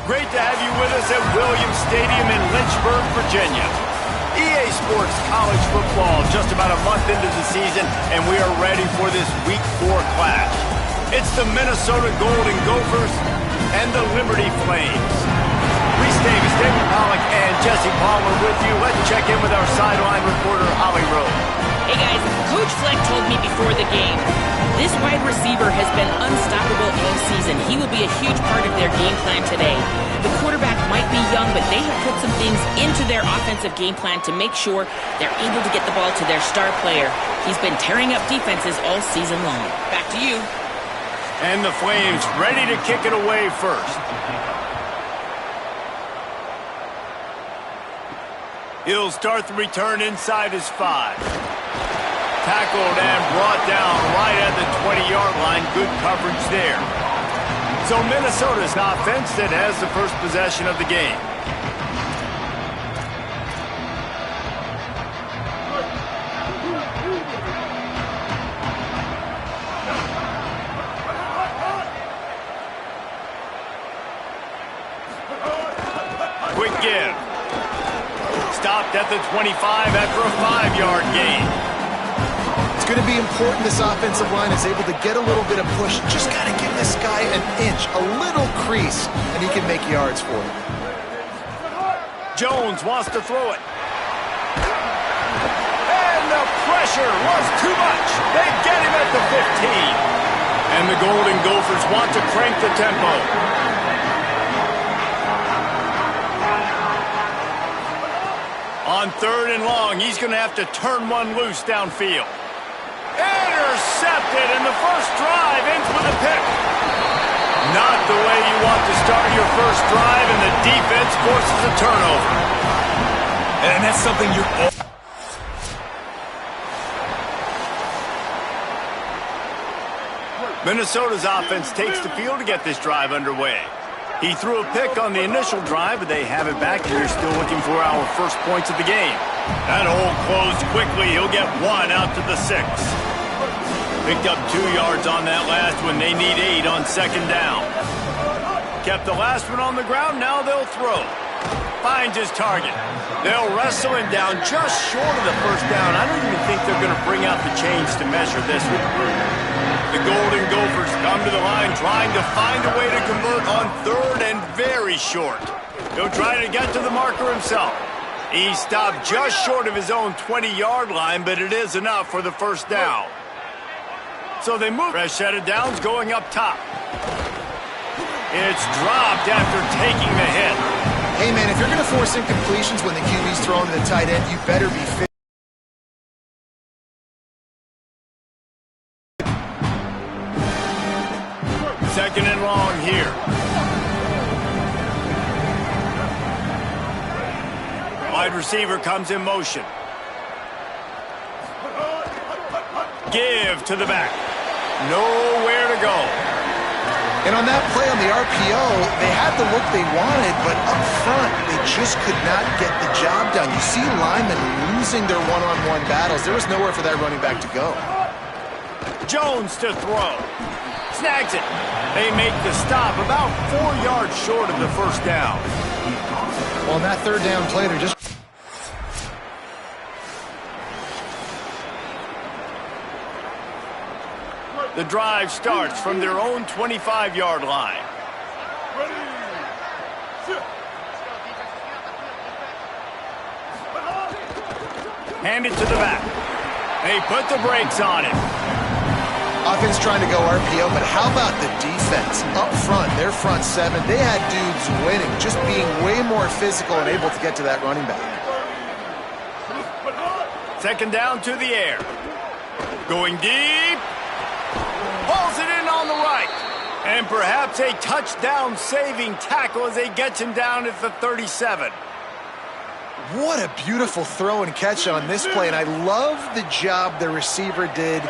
Great to have you with us at Williams Stadium in Lynchburg, Virginia. EA Sports College Football just about a month into the season, and we are ready for this Week 4 clash. It's the Minnesota Golden Gophers and the Liberty Flames. Reese Davis, David Pollock, and Jesse Palmer with you. Let's check in with our sideline reporter, Holly Rowe. Hey guys, Coach Fleck told me before the game, this wide receiver has been unstoppable all season. He will be a huge part of their game plan today. The quarterback might be young, but they have put some things into their offensive game plan to make sure they're able to get the ball to their star player. He's been tearing up defenses all season long. Back to you. And the Flames ready to kick it away first. He'll start the return inside his 5. Tackled and brought down right at the 20-yard line. Good coverage there. So Minnesota's offense that has the first possession of the game. Quick give. Stopped at the 25 after a 5-yard gain. It's going to be important this offensive line is able to get a little bit of push. Just got to give this guy an inch, a little crease, and he can make yards for you. Jones wants to throw it. And the pressure was too much. They get him at the 15. And the Golden Gophers want to crank the tempo. On 3rd and long, he's going to have to turn one loose downfield. Intercepted, and the first drive ends with a pick. Not the way you want to start your first drive, and the defense forces a turnover. And that's something you... Minnesota's offense takes the field to get this drive underway. He threw a pick on the initial drive, but they have it back, and they're still looking for our first points of the game. That hole closed quickly. He'll get 1 out to the 6. Picked up 2 yards on that last one. They need 8 on 2nd down. Kept the last one on the ground. Now they'll throw. Finds his target. They'll wrestle him down just short of the first down. I don't even think they're going to bring out the chains to measure this one. The Golden Gophers come to the line trying to find a way to convert on 3rd and very short. He'll try to get to the marker himself. He stopped just short of his own 20-yard line, but it is enough for the first down. So they move. Fresh set of downs going up top. It's dropped after taking the hit. Hey, man, if you're going to force incompletions when the QB's throwing to the tight end, you better be fit. 2nd and long here. Wide receiver comes in motion. Give to the back. Nowhere to go. And on that play on the RPO, they had the look they wanted, but up front, they just could not get the job done. You see linemen losing their one-on-one battles. There was nowhere for that running back to go. Jones to throw. Snags it. They make the stop about 4 yards short of the first down. Well, on that 3rd down play, they're just... The drive starts from their own 25-yard line. Hand it to the back. They put the brakes on it. Offense trying to go RPO, but how about the defense up front? Their front seven, they had dudes winning, just being way more physical and able to get to that running back. Second down to the air. Going deep. Pulls it in on the right. And perhaps a touchdown-saving tackle as they get him down at the 37. What a beautiful throw and catch on this play, and I love the job the receiver did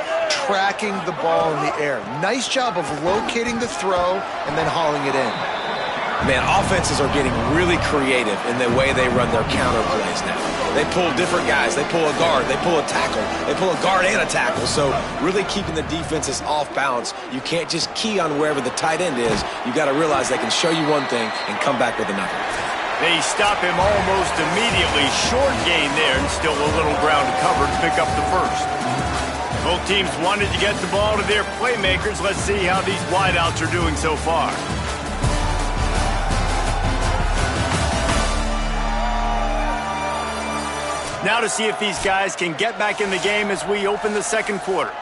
tracking the ball in the air. Nice job of locating the throw and then hauling it in. Man, offenses are getting really creative in the way they run their counter plays now. They pull different guys. They pull a guard. They pull a tackle. They pull a guard and a tackle. So really keeping the defenses off balance. You can't just key on wherever the tight end is. You got to realize they can show you one thing and come back with another. They stop him almost immediately. Short gain there, and still a little ground to cover to pick up the first. Both teams wanted to get the ball to their playmakers. Let's see how these wideouts are doing so far. Now to see if these guys can get back in the game as we open the second quarter.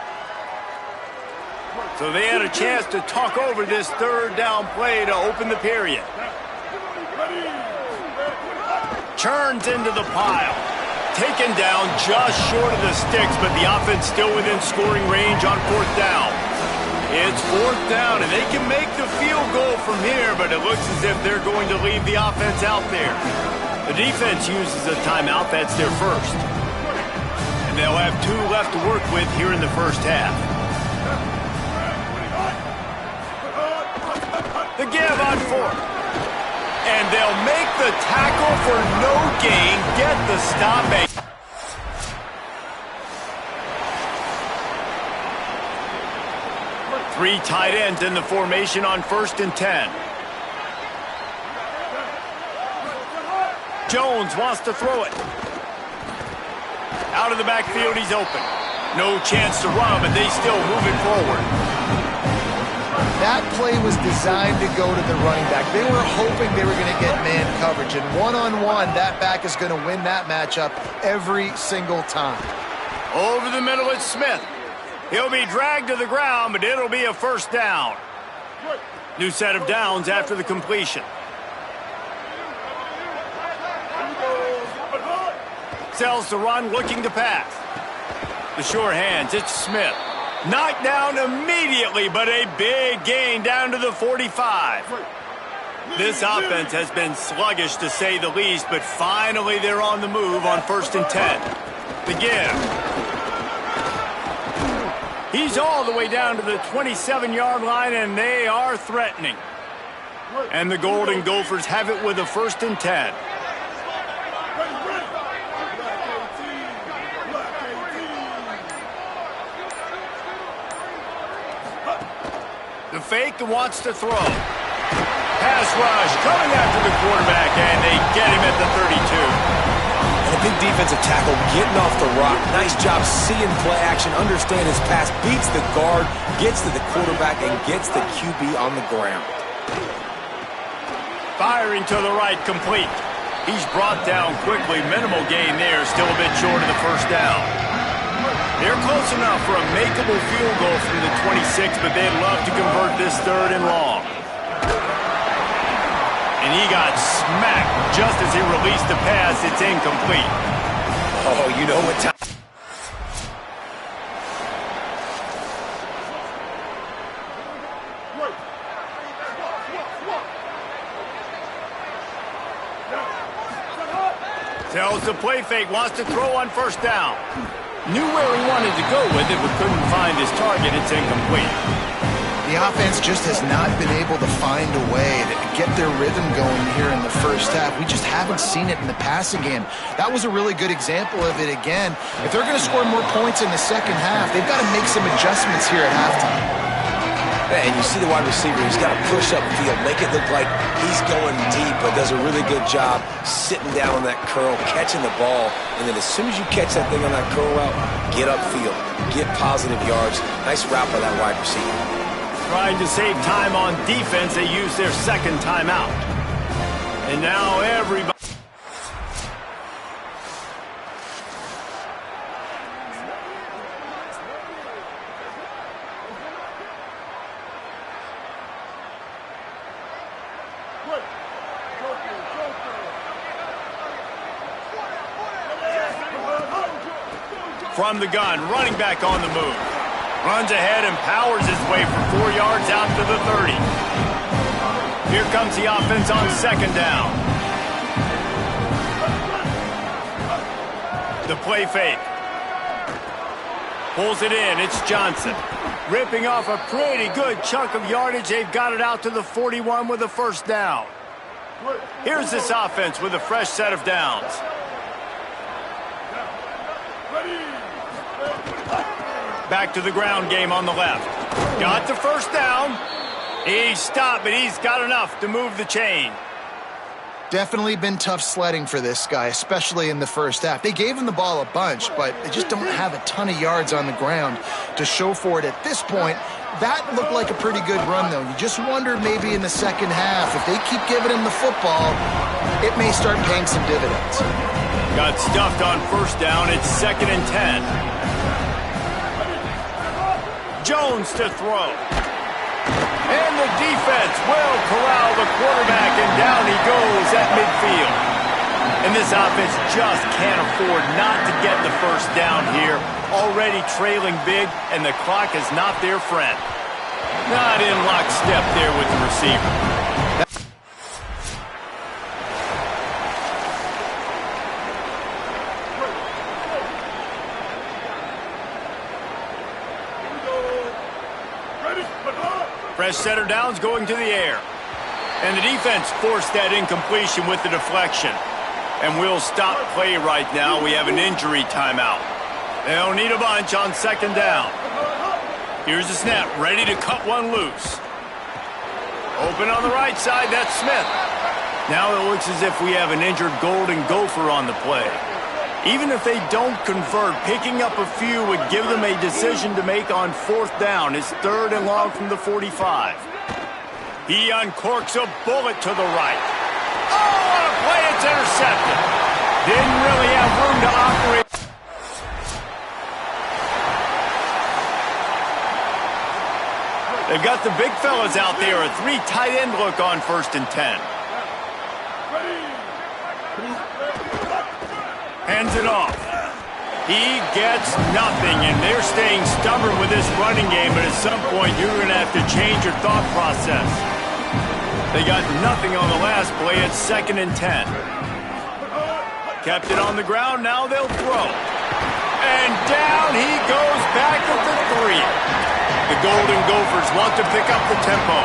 So they had a chance to talk over this third down play to open the period. Turns into the pile. Taken down just short of the sticks, but the offense still within scoring range on fourth down. It's fourth down, and they can make the field goal from here, but it looks as if they're going to leave the offense out there. The defense uses a timeout. That's their first. And they'll have 2 left to work with here in the first half. The give on fourth. And they'll make the tackle for no gain, get the stop. 3 tight ends in the formation on 1st and 10. Jones wants to throw it. Out of the backfield, he's open. No chance to run, but they still move it forward. That play was designed to go to the running back. They were hoping they were going to get man coverage, and one-on-one, that back is going to win that matchup every single time. Over the middle, it's Smith. He'll be dragged to the ground, but it'll be a first down. New set of downs after the completion. Sells to run, looking to pass. The sure hands, it's Smith. Knocked down immediately, but a big gain down to the 45. This offense has been sluggish, to say the least, but finally they're on the move on 1st and 10. The give. He's all the way down to the 27-yard line, and they are threatening. And the Golden Gophers have it with a 1st and 10. The fake wants to throw. Pass rush coming after the quarterback, and they get him at the 32. And a big defensive tackle getting off the rock. Nice job seeing play action, understand his pass, beats the guard, gets to the quarterback, and gets the QB on the ground. Firing to the right, complete. He's brought down quickly. Minimal gain there, still a bit short of the first down. They're close enough for a makeable field goal from the 26, but they'd love to convert this 3rd and long. And he got smacked just as he released the pass. It's incomplete. Oh, you know what time. Tells the play fake, wants to throw on 1st down. Knew where he wanted to go with it, but couldn't find his target. It's incomplete. The offense just has not been able to find a way to get their rhythm going here in the first half. We just haven't seen it in the passing game. That was a really good example of it again. If they're going to score more points in the second half, they've got to make some adjustments here at halftime. And you see the wide receiver, he's got to push up field, make it look like he's going deep, but does a really good job sitting down on that curl, catching the ball, and then as soon as you catch that thing on that curl route, get upfield, get positive yards. Nice route by that wide receiver. Trying to save time on defense, they use their 2nd timeout. And now everybody... From the gun, running back on the move. Runs ahead and powers his way for 4 yards out to the 30. Here comes the offense on second down. The play fake. Pulls it in. It's Johnson. Ripping off a pretty good chunk of yardage. They've got it out to the 41 with a first down. Here's this offense with a fresh set of downs. Back to the ground game on the left. Got the first down. He stopped, but he's got enough to move the chain. Definitely been tough sledding for this guy, especially in the first half. They gave him the ball a bunch, but they just don't have a ton of yards on the ground to show for it at this point. That looked like a pretty good run, though. You just wondered maybe in the second half, if they keep giving him the football, it may start paying some dividends. Got stuffed on first down. It's 2nd and 10. Jones to throw. And the defense will corral the quarterback, and down he goes at midfield. And this offense just can't afford not to get the first down here. Already trailing big, and the clock is not their friend. Not in lockstep there with the receiver. Fresh setter downs going to the air. And the defense forced that incompletion with the deflection. And we'll stop play right now. We have an injury timeout. They'll need a bunch on second down. Here's the snap, ready to cut one loose. Open on the right side, that's Smith. Now it looks as if we have an injured Golden Gopher on the play. Even if they don't convert, picking up a few would give them a decision to make on fourth down. It's 3rd and long from the 45. He uncorks a bullet to the right. Oh, what a play, it's intercepted. Didn't really have room to operate. They've got the big fellas out there, a 3 tight end look on 1st and 10. Hands it off. He gets nothing, and they're staying stubborn with this running game, but at some point you're going to have to change your thought process. They got nothing on the last play. It's 2nd and 10. Kept it on the ground. Now they'll throw. And down he goes back at the 3. The Golden Gophers want to pick up the tempo.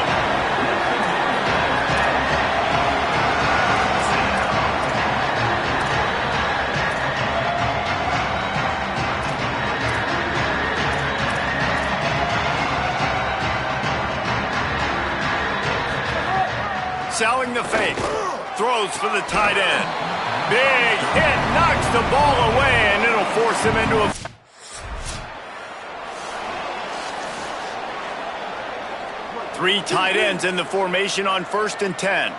Selling the fake. Throws for the tight end. Big hit. Knocks the ball away, and it'll force him into a... Three tight ends in the formation on 1st and 10.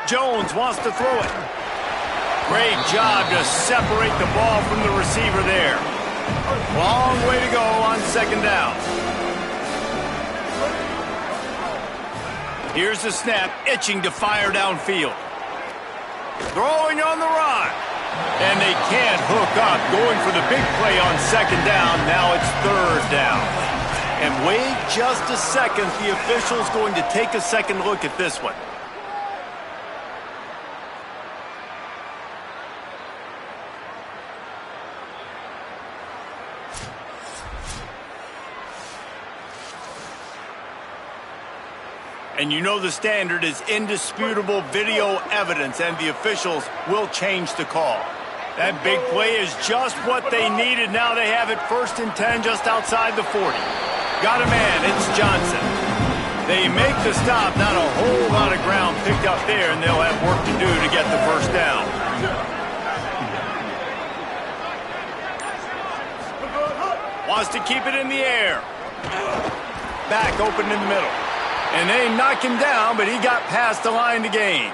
Jones wants to throw it. Great job to separate the ball from the receiver there. Long way to go on 2nd down. Here's the snap, itching to fire downfield. Throwing on the run. And they can't hook up, going for the big play on 2nd down. Now it's 3rd down. And wait just a second, the official's going to take a second look at this one. And you know the standard is indisputable video evidence, and the officials will change the call. That big play is just what they needed. Now they have it 1st and 10 just outside the 40. Got a man, it's Johnson. They make the stop, not a whole lot of ground picked up there, and they'll have work to do to get the first down. Wants to keep it in the air. Back open in the middle. And they knock him down, but he got past the line to gain.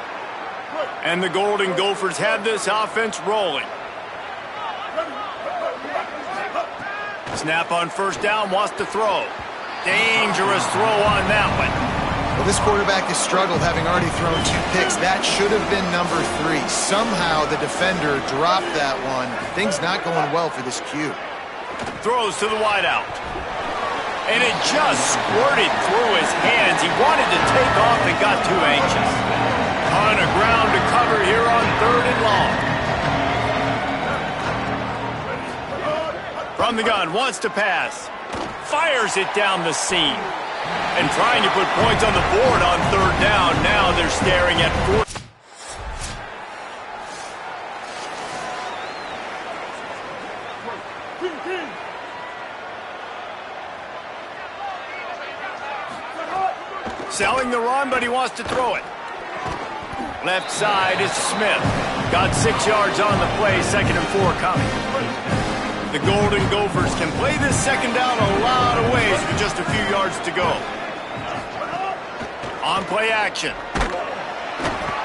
And the Golden Gophers have this offense rolling. Snap on 1st down, wants to throw. Dangerous throw on that one. Well, this quarterback has struggled, having already thrown 2 picks. That should have been number 3. Somehow the defender dropped that one. Things not going well for this Q. Throws to the wideout. And it just squirted through his hands. He wanted to take off and got too anxious. On the ground to cover here on 3rd and long. From the gun, wants to pass. Fires it down the seam. And trying to put points on the board on 3rd down. Now they're staring at 4th. Selling the run, but he wants to throw it. Left side is Smith. Got 6 yards on the play, 2nd and 4 coming. The Golden Gophers can play this 2nd down a lot of ways with just a few yards to go. On play action.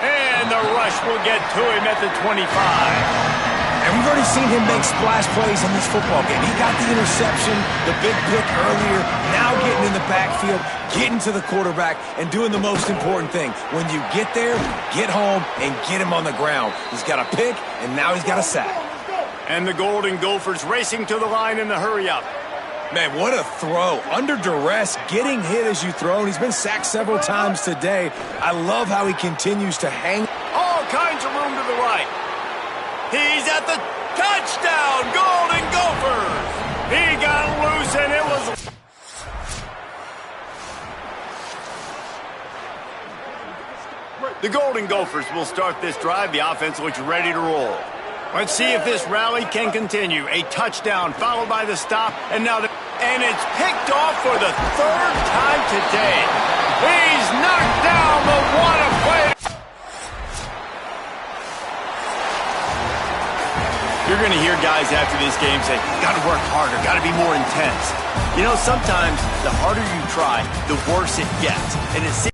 And the rush will get to him at the 25. And we've already seen him make splash plays in this football game. He got the interception, the big pick earlier, now getting in the backfield, getting to the quarterback, and doing the most important thing. When you get there, get home, and get him on the ground. He's got a pick, and now he's got a sack. And the Golden Gophers racing to the line in the hurry-up. Man, what a throw. Under duress, getting hit as you throw. And he's been sacked several times today. I love how he continues to hang. All kinds of room to the right. He's at the touchdown, Golden Gophers. He got loose and it was... The Golden Gophers will start this drive. The offense looks ready to roll. Let's see if this rally can continue. A touchdown followed by the stop, and now and it's picked off for the 3rd time today. He's knocked down the one-play. You're going to hear guys after this game say, got to work harder, got to be more intense. You know, sometimes the harder you try, the worse it gets. And it seems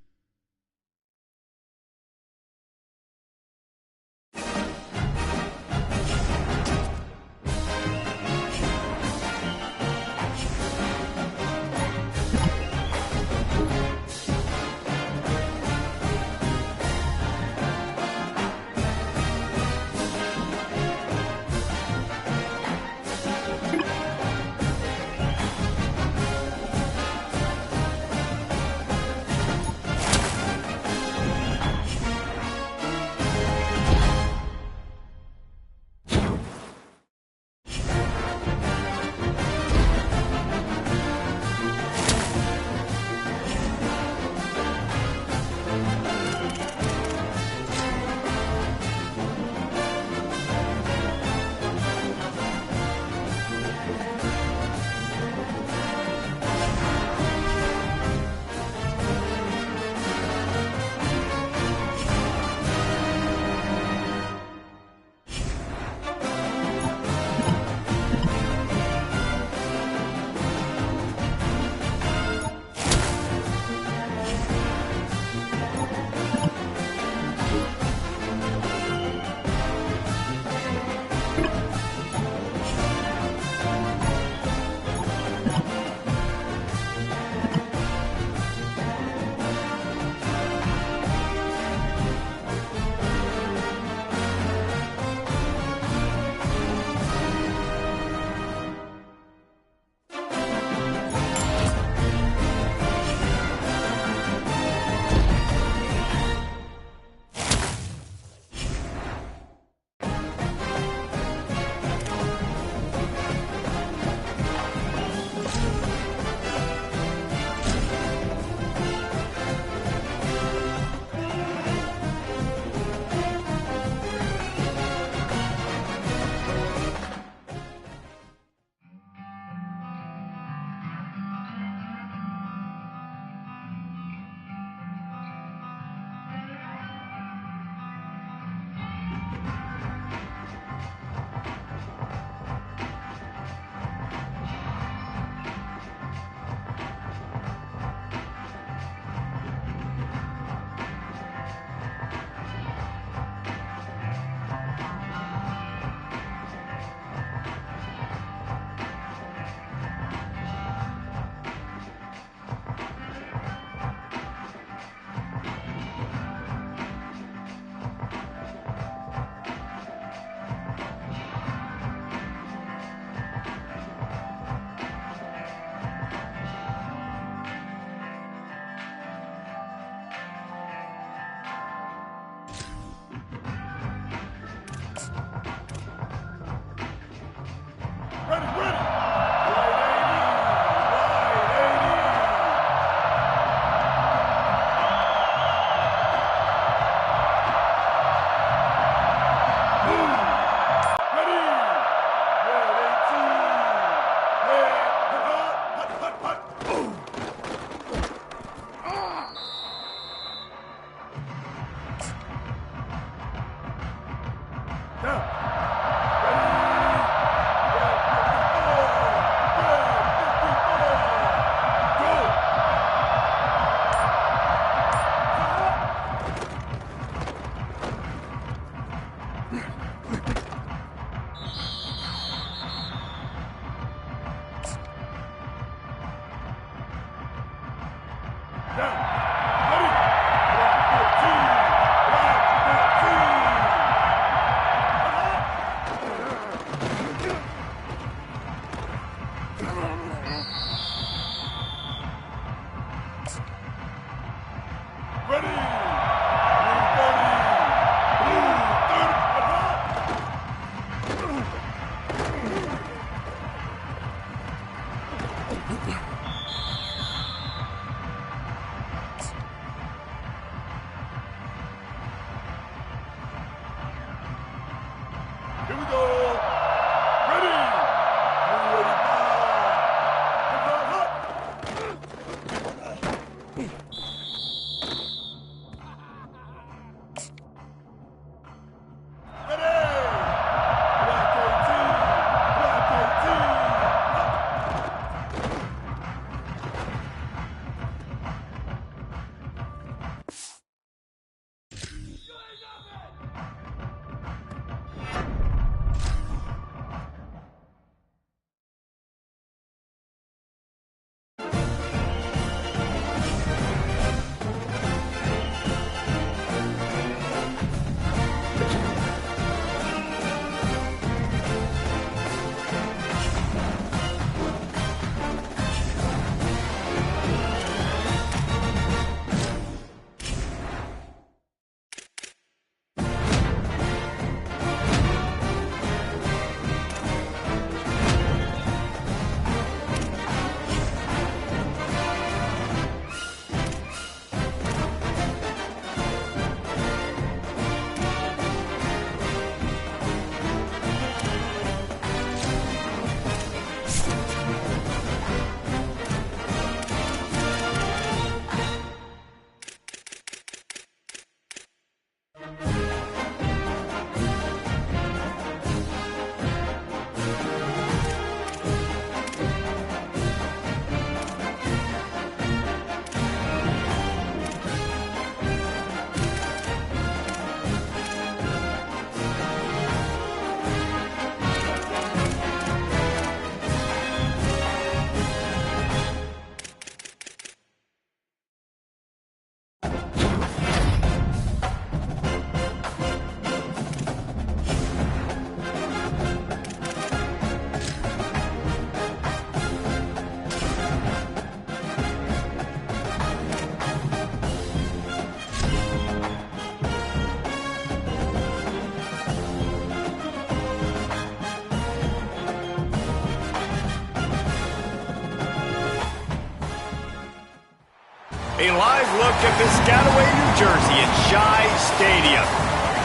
A live look at Piscataway, New Jersey at Shai Stadium.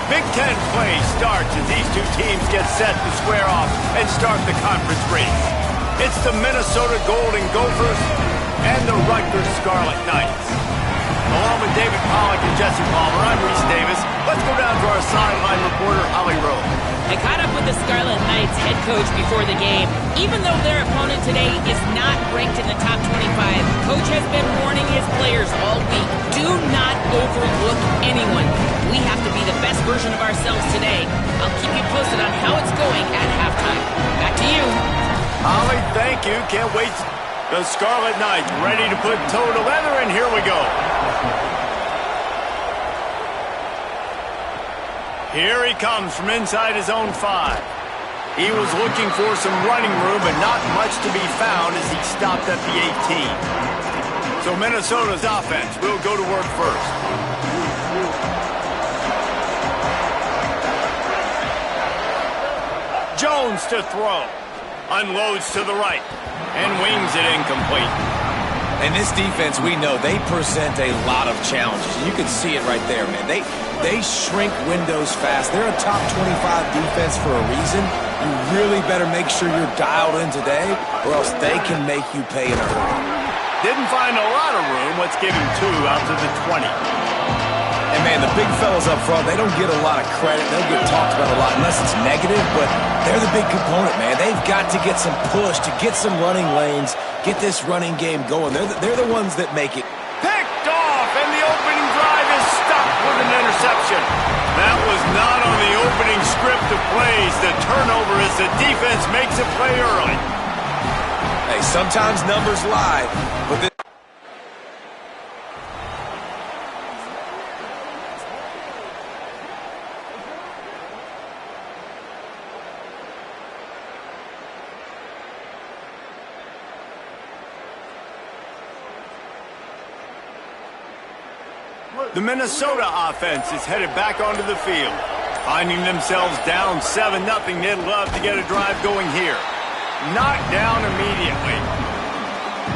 Big Ten play starts as these two teams get set to square off and start the conference race. It's the Minnesota Golden Gophers and the Rutgers Scarlet Knights. Along with David Pollack and Jesse Palmer, I'm Reese Davis. Let's go down to our sideline reporter, Holly Rowe. I caught up with the Scarlet Knights head coach before the game. Even though their opponent today is not ranked in the top 25, coach has been warning his players all week. Do not overlook anyone. We have to be the best version of ourselves today. I'll keep you posted on how it's going at halftime. Back to you. Holly, thank you. Can't wait. The Scarlet Knights ready to put toe to leather, and here we go. Here he comes from inside his own 5. He was looking for some running room, but not much to be found as he stopped at the 18. So Minnesota's offense will go to work first. Jones to throw. Unloads to the right and wings it incomplete. And this defense, we know, they present a lot of challenges. You can see it right there, man. They shrink windows fast. They're a top 25 defense for a reason. You really better make sure you're dialed in today, or else they can make you pay in a hurry. Didn't find a lot of room. Let's give him 2 out to the 20. And And, man, the big fellas up front, they don't get a lot of credit. They don't get talked about a lot unless it's negative, but they're the big component, man. They've got to get some push, to get some running lanes, get this running game going. They're the ones that make it. Picked off, and the opening drive is stopped with an interception. That was not on the opening script of plays. The turnover as the defense makes a play early. Hey, sometimes numbers lie, but the Minnesota offense is headed back onto the field. Finding themselves down 7-0, they'd love to get a drive going here. Knocked down immediately.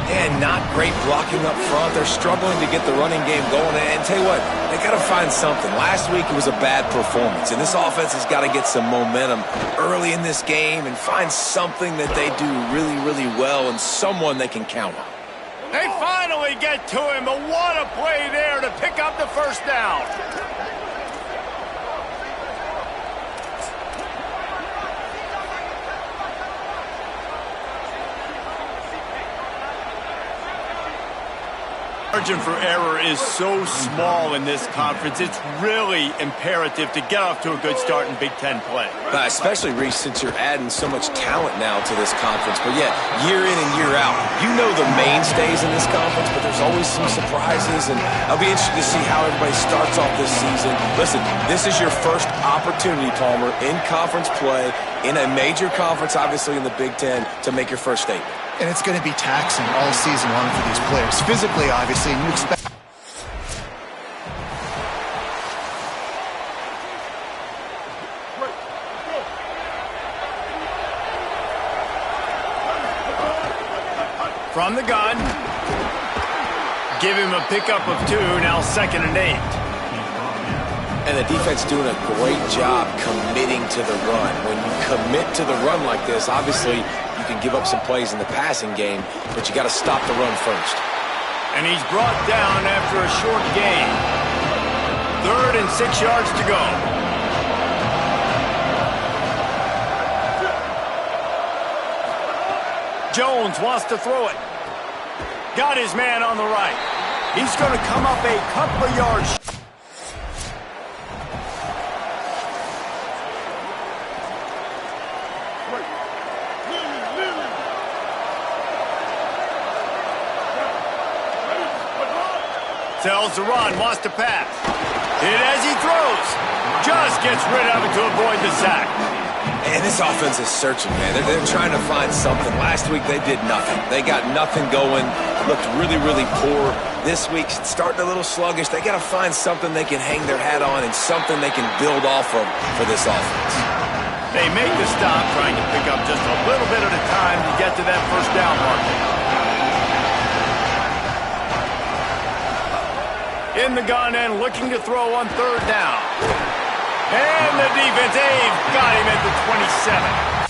And not great blocking up front. They're struggling to get the running game going. And tell you what, they got to find something. Last week it was a bad performance, and this offense has got to get some momentum early in this game and find something that they do really, really well and someone they can count on. They finally get to him, but what a play there to pick up the first down. Margin for error is so small in this conference. It's really imperative to get off to a good start in Big Ten play. Especially, Reese, since you're adding so much talent now to this conference. But yet, year in and year out, you know the mainstays in this conference, but there's always some surprises. And I'll be interested to see how everybody starts off this season. Listen, this is your first opportunity, Palmer, in conference play, in a major conference, obviously in the Big Ten, to make your first statement. And it's going to be taxing all season long for these players. Physically, obviously, and you expect... From the gun. Give him a pickup of 2, now 2nd and 8. And the defense doing a great job committing to the run. When you commit to the run like this, obviously you can give up some plays in the passing game, but you got to stop the run first. And he's brought down after a short gain. 3rd and 6 yards to go. Jones wants to throw it. Got his man on the right. He's going to come up a couple of yards. Tells to run, wants to pass. Hit as he throws. Just gets rid of it to avoid the sack. And this offense is searching, man. They're trying to find something. Last week they did nothing. They got nothing going. Looked really, really poor. This week starting a little sluggish. They got to find something they can hang their hat on and something they can build off of for this offense. They make the stop, trying to pick up just a little bit at a time to get to that first down marker. In the gun and looking to throw on 3rd down. And the defense, they've got him at the 27.